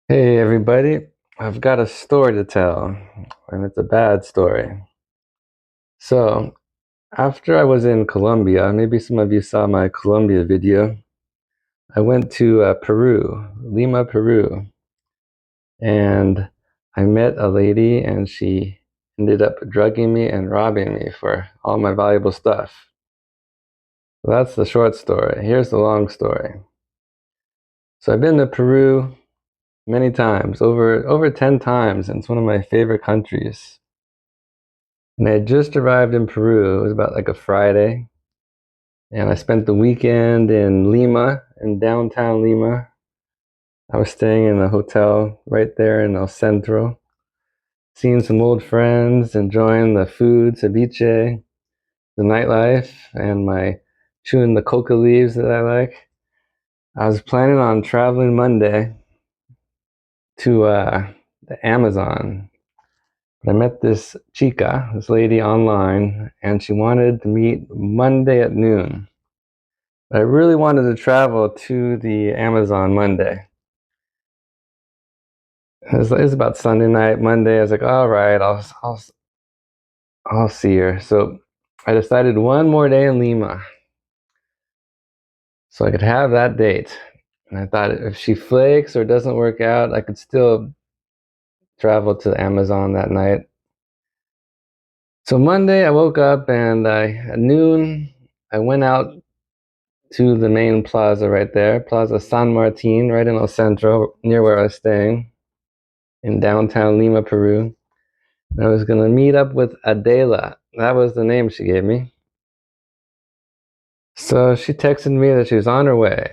Hey everybody, I've got a story to tell, and it's a bad story. So, after I was in Colombia, maybe some of you saw my Colombia video, I went to Peru, Lima, Peru, and I met a lady and she ended up drugging me and robbing me for all my valuable stuff. So that's the short story. Here's the long story. So I've been to Peru many times, over 10 times, and it's one of my favorite countries. And I had just arrived in Peru. It was about like a Friday. And I spent the weekend in Lima, in downtown Lima. I was staying in a hotel right there in El Centro, seeing some old friends, enjoying the food, ceviche, the nightlife, and my chewing the coca leaves that I like. I was planning on traveling Monday to the Amazon. I met this Chica, this lady online, and she wanted to meet Monday at noon. I really wanted to travel to the Amazon Monday. It was about Sunday night. Monday, I was like, all right, I'll see her. So I decided one more day in Lima so I could have that date. And I thought if she flakes or doesn't work out, I could still travel to the Amazon that night. So Monday, I woke up and at noon, I went out to the main plaza right there, Plaza San Martin, right in El Centro, near where I was staying in downtown Lima, Peru. I was going to meet up with Adela. That was the name she gave me. So she texted me that she was on her way.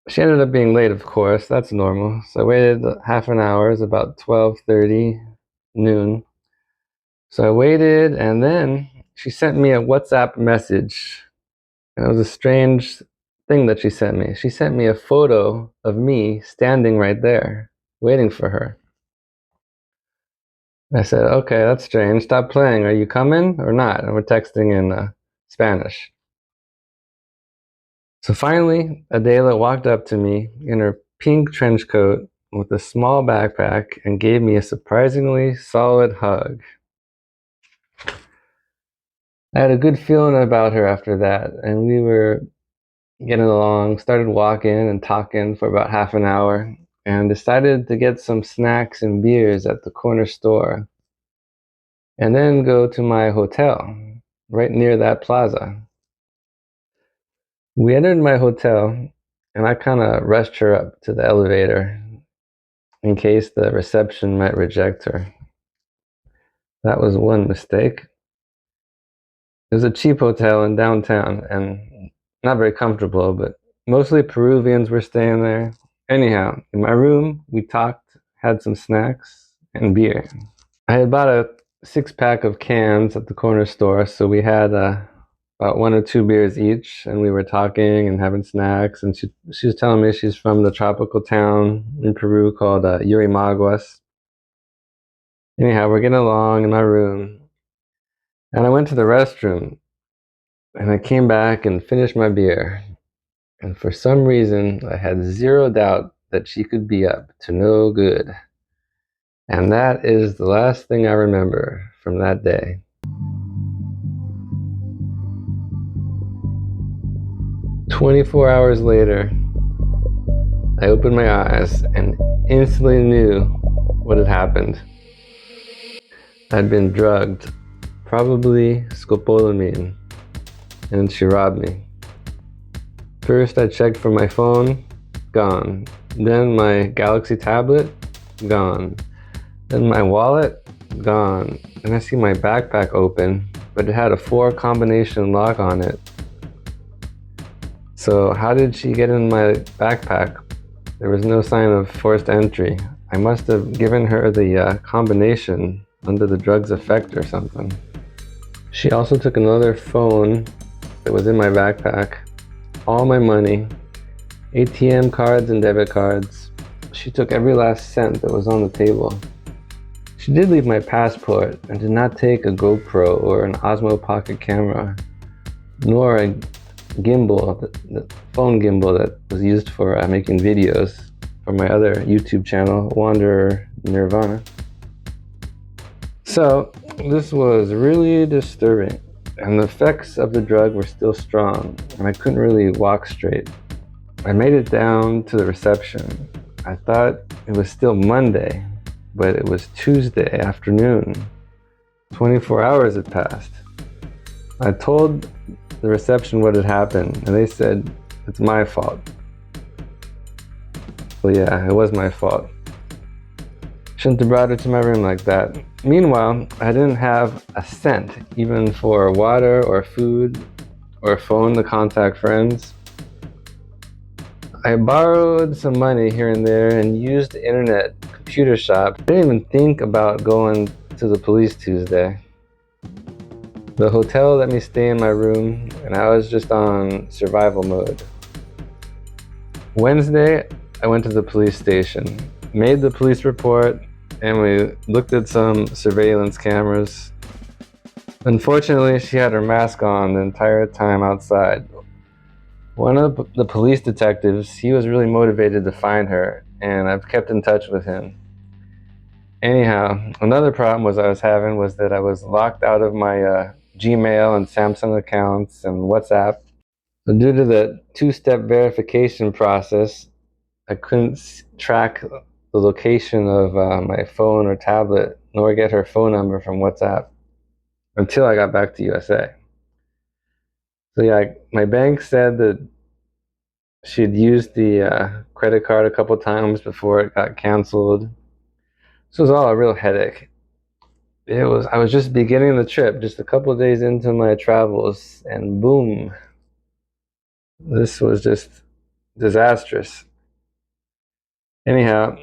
She ended up being late, of course. That's normal. So I waited half an hour. It was about 12:30 noon. So I waited, and then she sent me a WhatsApp message. And it was a strange thing that she sent me. She sent me a photo of me standing right there, waiting for her. I said, okay, that's strange. Stop playing. Are you coming or not? And we're texting in Spanish. So finally, Adela walked up to me in her pink trench coat with a small backpack and gave me a surprisingly solid hug. I had a good feeling about her after that, and we were getting along, started walking and talking for about half an hour, and decided to get some snacks and beers at the corner store, and then go to my hotel right near that plaza. We entered my hotel, and I kind of rushed her up to the elevator in case the reception might reject her. That was one mistake. It was a cheap hotel in downtown and not very comfortable, but mostly Peruvians were staying there. Anyhow, in my room, we talked, had some snacks, and beer. I had bought a six-pack of cans at the corner store, so we had about one or two beers each, and we were talking and having snacks. And she was telling me she's from the tropical town in Peru called Yurimaguas. Anyhow, we're getting along in my room, and I went to the restroom, and I came back and finished my beer. And for some reason, I had zero doubt that she could be up to no good. And that is the last thing I remember from that day. 24 hours later, I opened my eyes and instantly knew what had happened. I'd been drugged, probably scopolamine, and she robbed me. First, I checked for my phone, gone. Then my Galaxy tablet, gone. Then my wallet, gone. And I see my backpack open, but it had a 4 combination lock on it. So how did she get in my backpack? There was no sign of forced entry. I must have given her the combination under the drug's effect or something. She also took another phone that was in my backpack, all my money, ATM cards and debit cards. She took every last cent that was on the table. She did leave my passport and did not take a GoPro or an Osmo Pocket camera, nor a gimbal, the phone gimbal that was used for making videos. from my other YouTube channel, Wanderer Nirvana. So this was really disturbing, and the effects of the drug were still strong, and I couldn't really walk straight. I made it down to the reception. I thought it was still Monday, but it was Tuesday afternoon. 24 hours had passed. I told the reception what had happened, and they said, it's my fault. Well, yeah, it was my fault. Shouldn't have brought her to my room like that. Meanwhile, I didn't have a cent, even for water or food or a phone to contact friends. I borrowed some money here and there and used the internet computer shop. I didn't even think about going to the police Tuesday. The hotel let me stay in my room, and I was just on survival mode. Wednesday, I went to the police station, made the police report, and we looked at some surveillance cameras. Unfortunately, she had her mask on the entire time outside. One of the police detectives, he was really motivated to find her, and I've kept in touch with him. Anyhow, another problem I was having was that I was locked out of my Gmail and Samsung accounts and WhatsApp. So due to the two-step verification process, I couldn't track the location of my phone or tablet, nor get her phone number from WhatsApp until I got back to USA. So yeah, my bank said that she'd used the credit card a couple times before it got canceled. This was all a real headache. I was just beginning the trip, just a couple of days into my travels, and boom, this was just disastrous. Anyhow,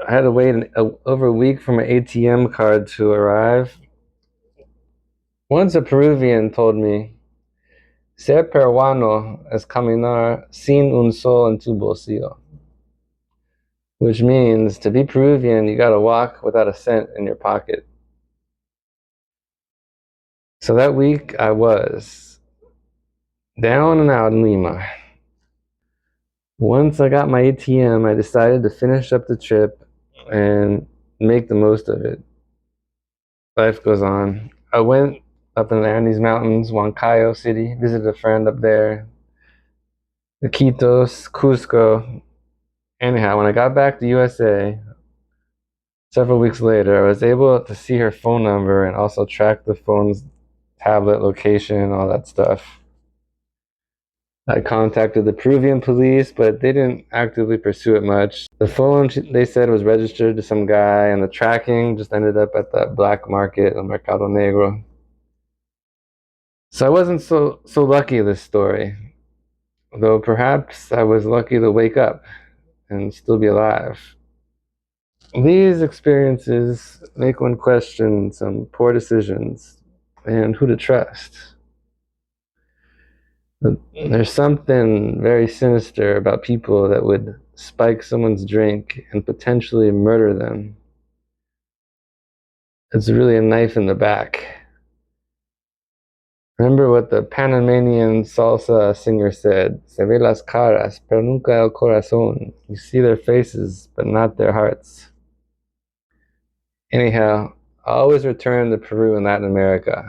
I had to wait over a week for my ATM card to arrive. Once a Peruvian told me, ser peruano es caminar sin un sol en tu bolsillo, which means to be Peruvian, you gotta walk without a cent in your pocket. So that week I was down and out in Lima. Once I got my ATM, I decided to finish up the trip and make the most of it. Life goes on. I went up in the Andes Mountains, Huancayo City, visited a friend up there, Iquitos, Cusco. Anyhow, when I got back to USA, several weeks later, I was able to see her phone number and also track the phone's tablet location, all that stuff. I contacted the Peruvian police, but they didn't actively pursue it much. The phone, they said, was registered to some guy, and the tracking just ended up at that black market, El Mercado Negro. So I wasn't so lucky this story, though perhaps I was lucky to wake up and still be alive. These experiences make one question some poor decisions and who to trust. But there's something very sinister about people that would spike someone's drink and potentially murder them. It's really a knife in the back. Remember what the Panamanian salsa singer said, se ve las caras, pero nunca el corazón. You see their faces, but not their hearts. Anyhow, I always return to Peru and Latin America.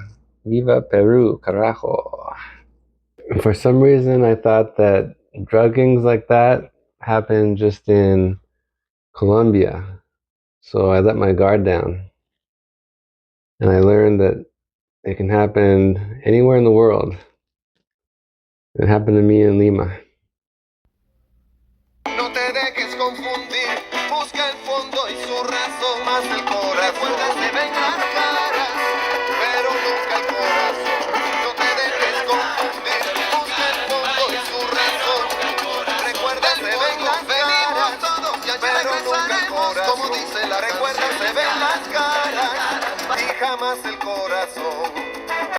Viva Peru, carajo. For some reason, I thought that druggings like that happen just in Colombia. So I let my guard down. And I learned that it can happen anywhere in the world. It happened to me in Lima. No te dejes confundir, busca el fondo y su razón, más el corazón. Recuerda, se ven las caras, pero nunca el corazón. No te dejes confundir, busca el fondo y su razón. Recuerda, se ven las caras, pero nunca el corazón. Como dice la recuerda, se ven las caras y jamás el corazón.